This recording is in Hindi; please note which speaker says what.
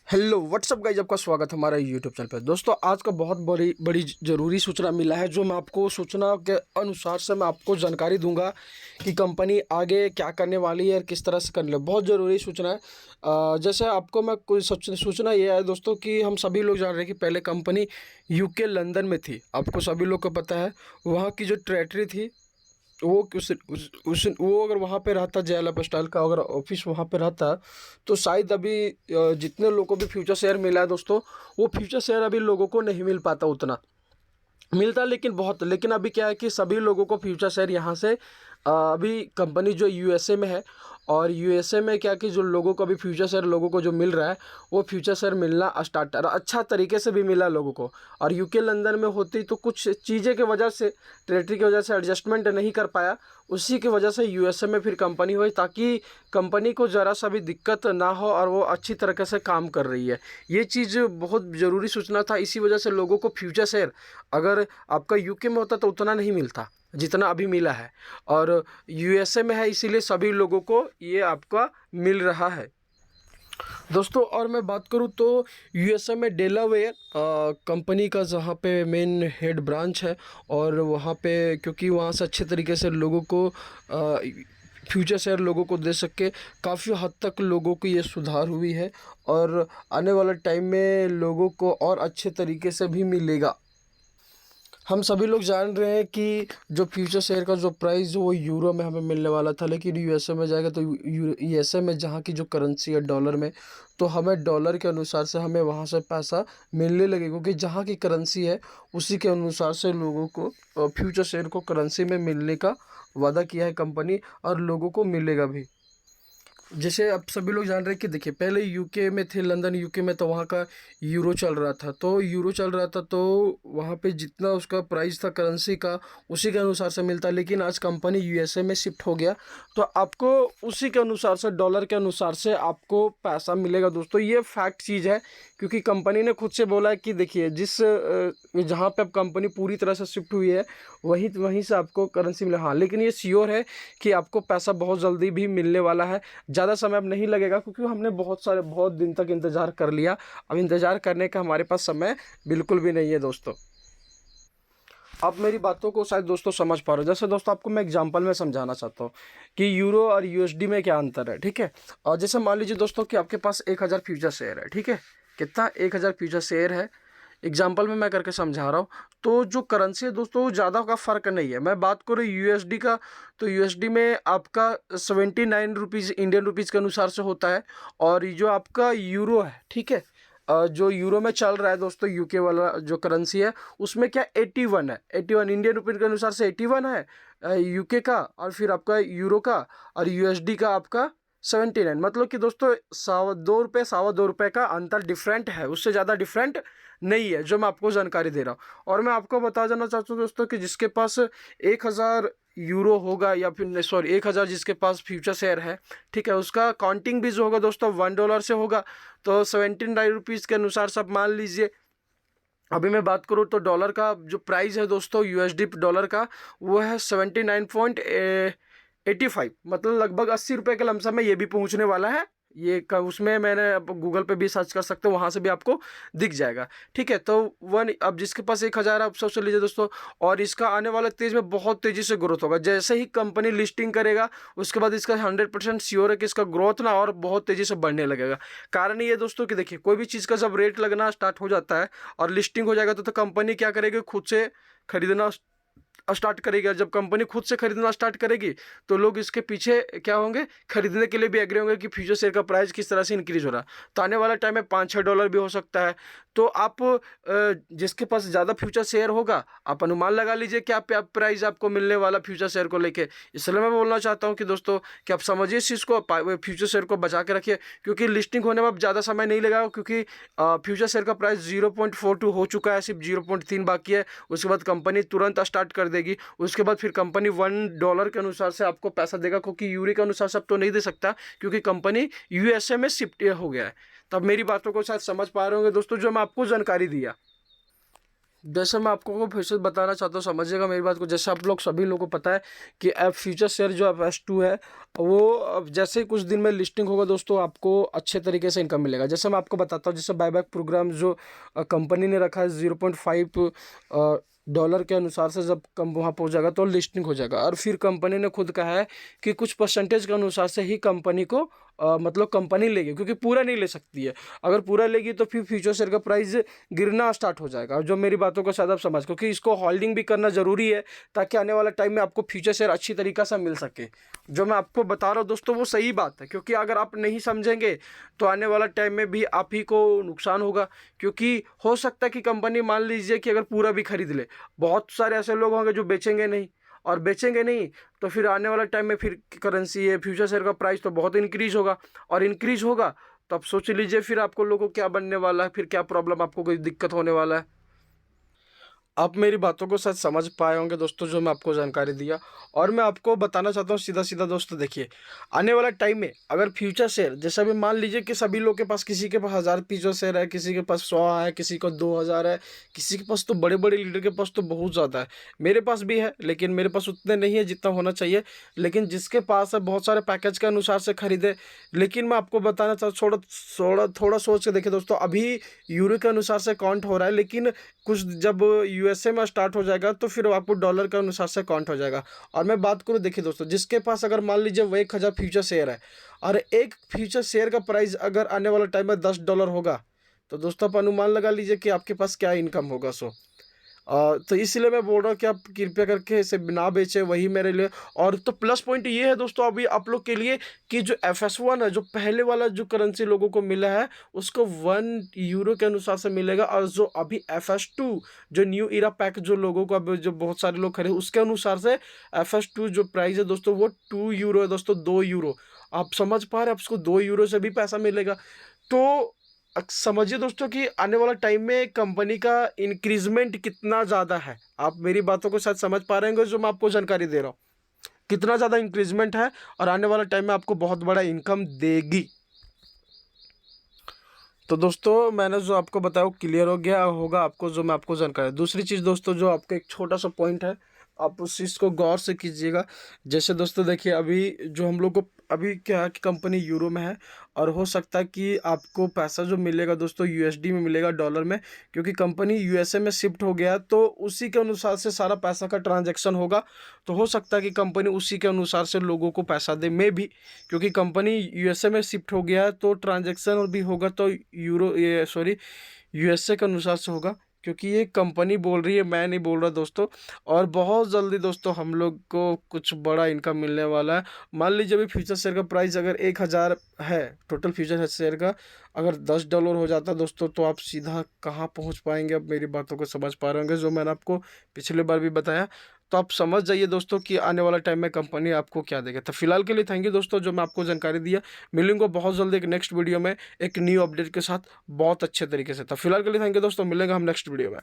Speaker 1: हेलो व्हाट्सअप गाइज, आपका स्वागत है हमारा यूट्यूब चैनल पर। दोस्तों, आज का बहुत बड़ी बड़ी ज़रूरी सूचना मिला है, जो मैं आपको सूचना के अनुसार से मैं आपको जानकारी दूंगा कि कंपनी आगे क्या करने वाली है और किस तरह से करने वाली है। बहुत ज़रूरी सूचना है। जैसे आपको मैं कोई सूचना ये है दोस्तों कि हम सभी लोग जान रहे हैं कि पहले कंपनी यूके लंदन में थी। आपको सभी लोग को पता है वहाँ की जो टेरेटरी थी वो वो अगर वहाँ पे रहता, जे एल स्टाइल का अगर ऑफिस वहाँ पे रहता, तो शायद अभी जितने लोगों को भी फ्यूचर शेयर मिला है दोस्तों, वो फ्यूचर शेयर अभी लोगों को नहीं मिल पाता उतना। मिलता लेकिन बहुत, लेकिन अभी क्या है कि सभी लोगों को फ्यूचर शेयर यहाँ से अभी कंपनी जो यूएसए में है, और यूएसए में क्या कि जो लोगों को अभी फ्यूचर शेयर लोगों को जो मिल रहा है, वो फ्यूचर शेयर मिलना स्टार्ट, अच्छा तरीके से भी मिला लोगों को। और यूके लंदन में होती तो कुछ चीज़ें की वजह से, टेरेटरी की वजह से एडजस्टमेंट नहीं कर पाया, उसी की वजह से यूएसए में फिर कंपनी हुई, ताकि कंपनी को ज़रा सा भी दिक्कत ना हो और वो अच्छी तरीके से काम कर रही है। ये चीज़ बहुत ज़रूरी सूचना था, इसी वजह से लोगों को फ्यूचर शेयर अगर आपका यूके में होता तो उतना नहीं मिलता जितना अभी मिला है, और यूएसए में है इसीलिए सभी लोगों को ये आपका मिल रहा है दोस्तों। और मैं बात करूँ तो यूएसए में डेलावेयर कंपनी का जहाँ पे मेन हेड ब्रांच है, और वहाँ पे क्योंकि वहाँ से अच्छे तरीके से लोगों को फ्यूचर शेयर लोगों को दे सके, काफ़ी हद तक लोगों की ये सुधार हुई है, और आने वाले टाइम में लोगों को और अच्छे तरीके से भी मिलेगा। हम सभी लोग जान रहे हैं कि जो फ्यूचर शेयर का जो प्राइस वो यूरो में हमें मिलने वाला था, लेकिन यूएसए में जाएगा तो यूएसए में जहाँ की जो करेंसी है डॉलर में, तो हमें डॉलर के अनुसार से हमें वहाँ से पैसा मिलने लगेगा, क्योंकि जहाँ की करेंसी है उसी के अनुसार से लोगों को फ्यूचर शेयर को करेंसी में मिलने का वादा किया है कंपनी, और लोगों को मिलेगा भी। जैसे अब सभी लोग जान रहे हैं कि देखिए, पहले यूके में थे, लंदन यूके में, तो वहाँ का यूरो चल रहा था, तो यूरो चल रहा था तो वहाँ पे जितना उसका प्राइस था करेंसी का, उसी के अनुसार से मिलता। लेकिन आज कंपनी यूएसए में शिफ्ट हो गया, तो आपको उसी के अनुसार से, डॉलर के अनुसार से आपको पैसा मिलेगा दोस्तों। ये फैक्ट चीज़ है, क्योंकि कंपनी ने खुद से बोला है कि देखिए, जहाँ पे अब कंपनी पूरी तरह से शिफ्ट हुई है, वहीं वहीं से आपको करेंसी मिले। हाँ, लेकिन ये श्योर है कि आपको पैसा बहुत जल्दी भी मिलने वाला है। ज़्यादा समय अब नहीं लगेगा, क्योंकि हमने बहुत दिन तक इंतज़ार कर लिया। अब इंतज़ार करने का हमारे पास समय बिल्कुल भी नहीं है दोस्तों। आप मेरी बातों को शायद दोस्तों समझ पा रहे हो। जैसे दोस्तों, आपको मैं एग्जांपल में समझाना चाहता हूँ कि यूरो और यूएसडी में क्या अंतर है, ठीक है। और जैसे मान लीजिए दोस्तों कि आपके पास 1000 फ्यूचर शेयर है, ठीक है। कितना? 1000 फ्यूचर शेयर है। एग्जाम्पल में मैं करके समझा रहा हूँ। तो जो करेंसी है दोस्तों, ज़्यादा का फ़र्क नहीं है। मैं बात करूँ यूएसडी का, तो यूएसडी में आपका 79 रुपीज़ इंडियन रुपीज़ के अनुसार से होता है। और ये जो आपका यूरो है, ठीक है, जो यूरो में चल रहा है दोस्तों, यूके वाला जो करेंसी है, उसमें क्या 81 है। 81 इंडियन रुपीज़ के अनुसार से 81 है यूके का, और फिर आपका यूरो का, और यूएसडी का आपका 79। मतलब कि दोस्तों, 2.25 रुपये, 2.25 रुपये का अंतर डिफरेंट है, उससे ज़्यादा डिफरेंट नहीं है, जो मैं आपको जानकारी दे रहा हूँ। और मैं आपको बता देना चाहता हूँ दोस्तों कि जिसके पास 1000 यूरो होगा, या फिर सॉरी 1000 जिसके पास फ्यूचर शेयर है, ठीक है, उसका काउंटिंग भी जो होगा दोस्तों $1 से होगा। तो 79 रुपीज़ के अनुसार से आप मान लीजिए। अभी मैं बात करूँ तो डॉलर का जो प्राइस है दोस्तों, यूएसडी डॉलर का, वो है 79.85, मतलब लगभग 80 रुपये के लमसम में ये भी पहुंचने वाला है। उसमें मैंने, आप गूगल पे भी सर्च कर सकते हो, वहाँ से भी आपको दिख जाएगा, ठीक है। तो अब जिसके पास 1000 आप सोच लीजिए दोस्तों, और इसका आने वाले तेज में बहुत तेज़ी से ग्रोथ होगा। जैसे ही कंपनी लिस्टिंग करेगा, उसके बाद इसका 100% श्योर है कि इसका ग्रोथ ना और बहुत तेज़ी से बढ़ने लगेगा। कारण ये दोस्तों कि देखिए, कोई भी चीज़ का जब रेट लगना स्टार्ट हो जाता है और लिस्टिंग हो जाएगा, तो कंपनी क्या करेगी, खुद से खरीदना स्टार्ट करेगी। और जब कंपनी खुद से खरीदना स्टार्ट करेगी, तो लोग इसके पीछे क्या होंगे, खरीदने के लिए भी एग्री होंगे कि फ्यूचर शेयर का प्राइस किस तरह से इंक्रीज हो रहा है। तो आने वाला टाइम में $5-6 भी हो सकता है। तो आप जिसके पास ज़्यादा फ्यूचर शेयर होगा, आप अनुमान लगा लीजिए क्या प्राइस आपको मिलने वाला फ्यूचर शेयर को लेके। इसलिए मैं बोलना चाहता हूँ कि दोस्तों, कि आप समझिए इस चीज़ को, फ्यूचर शेयर को बचा के रखिए, क्योंकि लिस्टिंग होने में अब ज़्यादा समय नहीं लगेगा, क्योंकि फ्यूचर शेयर का प्राइस 0.42 हो चुका है, सिर्फ 0.3 बाकी है। उसके बाद कंपनी तुरंत स्टार्ट कर देगी। उसके बाद फिर कंपनी $1 के अनुसार से आपको पैसा देगा, क्योंकि यूरो के अनुसार से अब तो नहीं दे सकता, क्योंकि कंपनी यूएसए में शिफ्ट हो गया है। तब मेरी बातों को शायद समझ पा रहे होंगे दोस्तों, जो मैं आपको जानकारी दिया। जैसे मैं आपको फिर से बताना चाहता हूँ, समझिएगा मेरी बात को। जैसे आप लोग सभी लोगों को पता है कि एफ फ्यूचर शेयर जो FS2 है, वो अब जैसे ही कुछ दिन में लिस्टिंग होगा दोस्तों, आपको अच्छे तरीके से इनकम मिलेगा। जैसे मैं आपको बताता हूँ, जैसे बायबैक प्रोग्राम जो कंपनी ने रखा है, 0.5 डॉलर के अनुसार से जब कम वहाँ पहुँच जाएगा तो लिस्टिंग हो जाएगा। और फिर कंपनी ने खुद कहा है कि कुछ परसेंटेज के अनुसार से ही कंपनी को मतलब कंपनी लेगी, क्योंकि पूरा नहीं ले सकती है। अगर पूरा लेगी तो फिर फ्यूचर शेयर का प्राइस गिरना स्टार्ट हो जाएगा। जो मेरी बातों को शायद आप समझ, क्योंकि इसको होल्डिंग भी करना जरूरी है ताकि आने वाला टाइम में आपको फ्यूचर शेयर अच्छी तरीके से मिल सके। जो मैं आपको बता रहा हूँ दोस्तों, वो सही बात है, क्योंकि अगर आप नहीं समझेंगे तो आने वाला टाइम में भी आप ही को नुकसान होगा। क्योंकि हो सकता है कि कंपनी मान लीजिए कि अगर पूरा भी खरीद ले, बहुत सारे ऐसे लोग होंगे जो बेचेंगे नहीं, और बेचेंगे नहीं तो फिर आने वाला टाइम में फिर करेंसी है, फ्यूचर शेयर का प्राइस तो बहुत इंक्रीज होगा, और इंक्रीज होगा तो आप सोच लीजिए फिर आपको लोगों को क्या बनने वाला है, फिर क्या प्रॉब्लम, आपको कोई दिक्कत होने वाला है। आप मेरी बातों को शायद समझ पाए होंगे दोस्तों, जो मैं आपको जानकारी दिया। और मैं आपको बताना चाहता हूँ सीधा सीधा दोस्तों, देखिए आने वाला टाइम में अगर फ्यूचर शेयर, जैसे अभी मान लीजिए कि सभी लोग के पास, किसी के पास 1000 फ्यूचर शेयर है, किसी के पास 100 है, किसी को 2000 है, किसी के पास तो बड़े बड़े लीडर के पास तो बहुत ज़्यादा है। मेरे पास भी है, लेकिन मेरे पास उतने नहीं है जितना होना चाहिए। लेकिन जिसके पास है, बहुत सारे पैकेज के अनुसार से खरीदे। लेकिन मैं आपको बताना चाहता हूँ, थोड़ा सोच के देखिए दोस्तों, अभी यूरो के अनुसार से काउंट हो रहा है, लेकिन कुछ जब यूएसए में स्टार्ट हो जाएगा तो फिर आपको डॉलर के अनुसार से काउंट हो जाएगा। और मैं बात करूँ, देखिए दोस्तों, जिसके पास अगर मान लीजिए वो 1000 फ्यूचर शेयर है, और एक फ्यूचर शेयर का प्राइस अगर आने वाला टाइम में $10 होगा, तो दोस्तों आप अनुमान लगा लीजिए कि आपके पास क्या इनकम होगा। तो इसलिए मैं बोल रहा हूँ कि आप कृपया करके इसे ना बेचें, वही मेरे लिए। और तो प्लस पॉइंट ये है दोस्तों अभी आप लोग के लिए, कि जो FS1 है, जो पहले वाला जो करेंसी लोगों को मिला है, उसको 1 यूरो के अनुसार से मिलेगा। और जो अभी FS2 जो न्यू इरा पैक जो लोगों को अभी जो बहुत सारे लोग खरीदे, उसके अनुसार से FS2 जो प्राइस है दोस्तों, वो 2 यूरो है दोस्तों, 2 यूरो। आप समझ पा रहे हैं, आपको 2 यूरो से भी पैसा मिलेगा। तो समझिए दोस्तों कि आने वाला टाइम में कंपनी का इंक्रीजमेंट कितना ज़्यादा है। आप मेरी बातों को शायद समझ पा रहे होंगे, जो मैं आपको जानकारी दे रहा हूँ, कितना ज़्यादा इंक्रीजमेंट है, और आने वाला टाइम में आपको बहुत बड़ा इनकम देगी। तो दोस्तों मैंने जो आपको बताया वो क्लियर हो गया होगा आपको, जो मैं आपको जानकारी। दूसरी चीज़ दोस्तों, जो आपका एक छोटा सा पॉइंट है, आप उस चीज़ को गौर से कीजिएगा। जैसे दोस्तों देखिए, अभी जो हम लोग को अभी क्या है कि कंपनी यूरो में है, और हो सकता है कि आपको पैसा जो मिलेगा दोस्तों USD में मिलेगा, डॉलर में, क्योंकि कंपनी USA में शिफ्ट हो गया, तो उसी के अनुसार से सारा पैसा का ट्रांजैक्शन होगा। तो हो सकता है कि कंपनी उसी के अनुसार से लोगों को पैसा दे, मे भी, क्योंकि कंपनी USA में शिफ्ट हो गया है, तो ट्रांजैक्शन भी होगा तो USA के अनुसार से होगा, क्योंकि ये कंपनी बोल रही है, मैं नहीं बोल रहा दोस्तों। और बहुत जल्दी दोस्तों हम लोग को कुछ बड़ा इनकम मिलने वाला है। मान लीजिए अभी फ्यूचर शेयर का प्राइस अगर 1000 है, टोटल फ्यूचर शेयर का अगर $10 हो जाता है दोस्तों, तो आप सीधा कहाँ पहुँच पाएंगे। अब मेरी बातों को समझ पा रहे होंगे, जो मैंने आपको पिछले बार भी बताया। तो आप समझ जाइए दोस्तों कि आने वाला टाइम में कंपनी आपको क्या देगा। तो फिलहाल के लिए थैंक यू दोस्तों, जो मैं आपको जानकारी दिया। मिलूंगा बहुत जल्दी एक नेक्स्ट वीडियो में एक न्यू अपडेट के साथ, बहुत अच्छे तरीके से। तो फिलहाल के लिए थैंक यू दोस्तों, मिलेंगे हम नेक्स्ट वीडियो में।